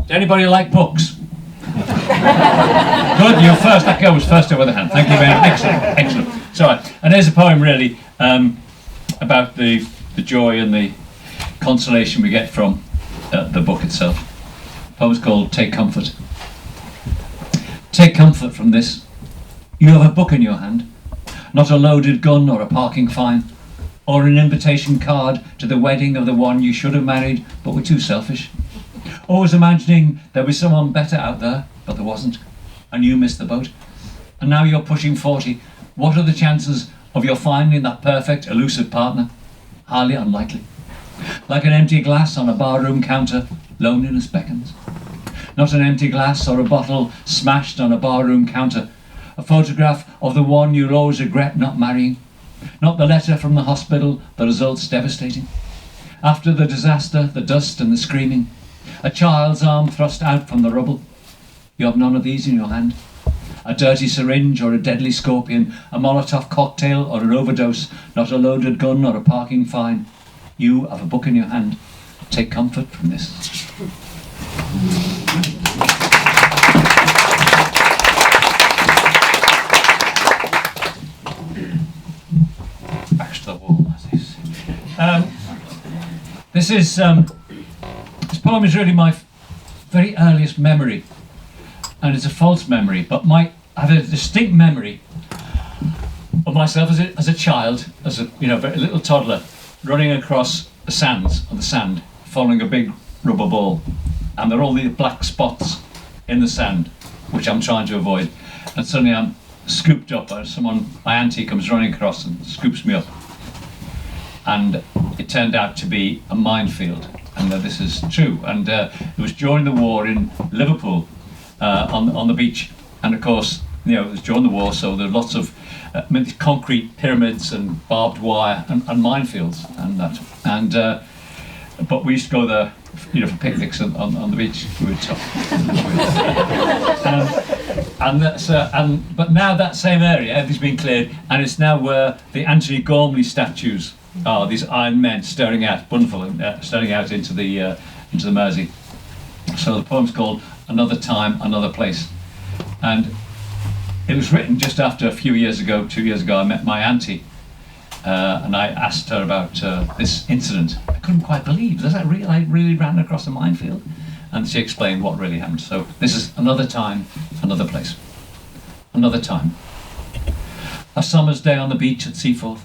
Anybody like books? Good, you're first. That girl was first over the hand. Thank you very much. Excellent, excellent. So, and there's a poem really about the joy and the consolation we get from the book itself. The poem's called Take Comfort. Take comfort from this. You have a book in your hand, not a loaded gun or a parking fine, or an invitation card to the wedding of the one you should have married but were too selfish. Always imagining there was someone better out there, but there wasn't, and you missed the boat. And now you're pushing 40. What are the chances of your finding that perfect, elusive partner? Highly unlikely. Like an empty glass on a barroom counter, loneliness beckons. Not an empty glass or a bottle smashed on a barroom counter. A photograph of the one you'll always regret not marrying. Not the letter from the hospital, the results devastating. After the disaster, the dust and the screaming. A child's arm thrust out from the rubble. You have none of these in your hand. A dirty syringe or a deadly scorpion, a Molotov cocktail or an overdose, not a loaded gun or a parking fine. You have a book in your hand. Take comfort from this. Back to the wall. This poem is really my very earliest memory, and it's a false memory, but I have a distinct memory of myself as a child, as a very little toddler, running across the sand, following a big rubber ball, and there are all these black spots in the sand, which I'm trying to avoid, and suddenly I'm scooped up by someone. My auntie comes running across and scoops me up, and it turned out to be a minefield, and this is true. And it was during the war in Liverpool, on the beach, and of course, it was during the war, so there were lots of concrete pyramids and barbed wire and minefields and that. And but we used to go there, for picnics on the beach. We were tough. But now that same area, everything's been cleared, and it's now where the Anthony Gormley statues are. These iron men staring out into the Mersey. So the poem's called Another Time, Another Place, and it was written just after 2 years ago, I met my auntie, and I asked her about this incident. I couldn't quite believe, I really ran across a minefield, and she explained what really happened. So this is Another Time, Another Place. Another time. A summer's day on the beach at Seaforth.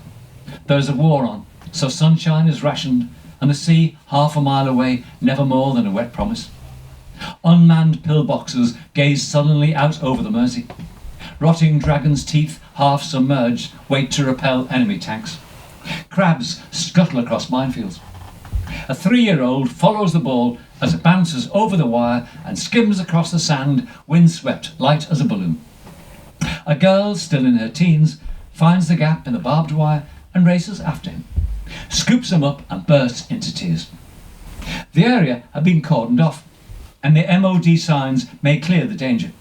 There's a war on, so sunshine is rationed, and the sea half a mile away, never more than a wet promise. Unmanned pillboxes gaze sullenly out over the Mersey. Rotting dragon's teeth, half submerged, wait to repel enemy tanks. Crabs scuttle across minefields. A 3-year-old follows the ball as it bounces over the wire and skims across the sand, windswept, light as a balloon. A girl, still in her teens, finds the gap in the barbed wire and races after him, scoops him up and bursts into tears. The area had been cordoned off, and the MOD signs made clear the danger.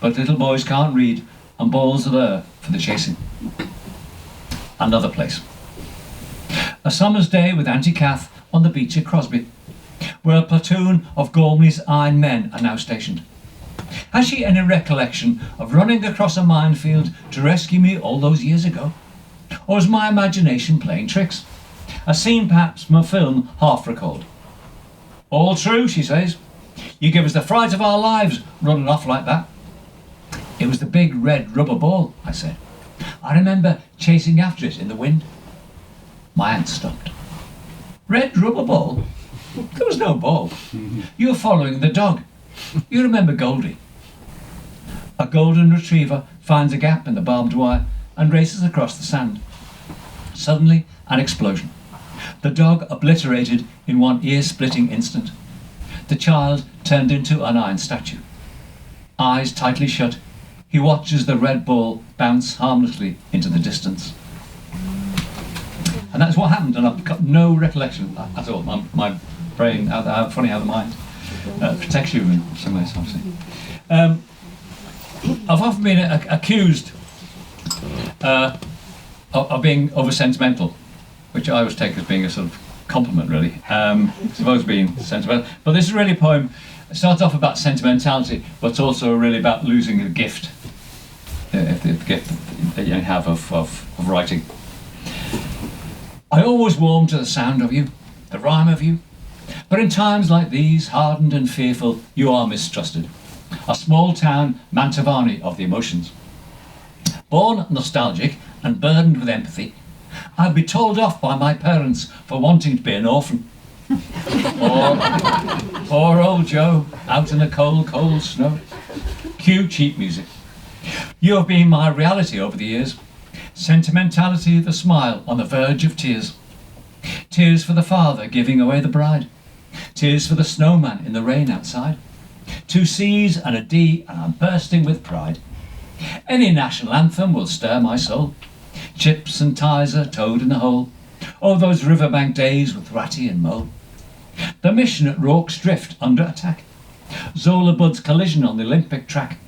But little boys can't read, and balls are there for the chasing. Another place. A summer's day with Auntie Kath on the beach at Crosby, where a platoon of Gormley's iron men are now stationed. Has she any recollection of running across a minefield to rescue me all those years ago? Or is my imagination playing tricks? A scene perhaps from a film half recalled. All true, she says. You give us the fright of our lives running off like that. It was the big red rubber ball, I said. I remember chasing after it in the wind. My aunt stopped. Red rubber ball? There was no ball. You were following the dog. You remember Goldie. A golden retriever finds a gap in the barbed wire and races across the sand. Suddenly, an explosion. The dog obliterated in one ear-splitting instant. The child turned into an iron statue. Eyes tightly shut, he watches the red ball bounce harmlessly into the distance. And that's what happened, and I've got no recollection at all. My brain, funny how the mind protects you in some ways, obviously. I've often been accused of being over-sentimental, which I always take as being a sort of compliment, really. Supposed being sentimental. But this is really a poem. It starts off about sentimentality, but it's also really about losing the gift. The gift that you have of writing. I always warm to the sound of you, the rhyme of you. But in times like these, hardened and fearful, you are mistrusted. A small town Mantovani of the emotions. Born nostalgic and burdened with empathy, I'd be told off by my parents for wanting to be an orphan. Or poor old Joe out in the cold, cold snow. Cue cheap music. You have been my reality over the years. Sentimentality, the smile on the verge of tears. Tears for the father giving away the bride. Tears for the snowman in the rain outside. 2 C's and a D, and I'm bursting with pride. Any national anthem will stir my soul. Chips and ties are toad in the hole. Oh, those riverbank days with Ratty and Mole. The mission at Rorke's Drift under attack. Zola Bud's collision on the Olympic track.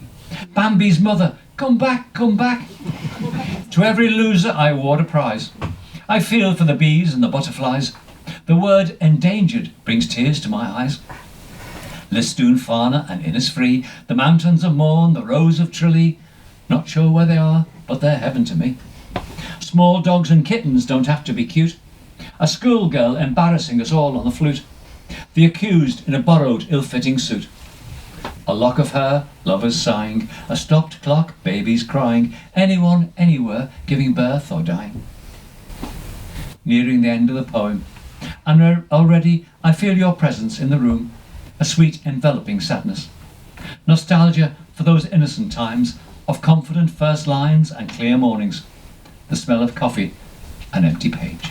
Bambi's mother, come back, come back. To every loser I award a prize. I feel for the bees and the butterflies. The word endangered brings tears to my eyes. Listoon, Farner and Innisfree, the mountains of Mourne, the rows of Tralee. Not sure where they are, but they're heaven to me. Small dogs and kittens don't have to be cute. A schoolgirl embarrassing us all on the flute. The accused in a borrowed, ill-fitting suit. A lock of hair, lovers sighing. A stopped clock, babies crying. Anyone, anywhere, giving birth or dying. Nearing the end of the poem, and already I feel your presence in the room. A sweet, enveloping sadness. Nostalgia for those innocent times of confident first lines and clear mornings. The smell of coffee, an empty page.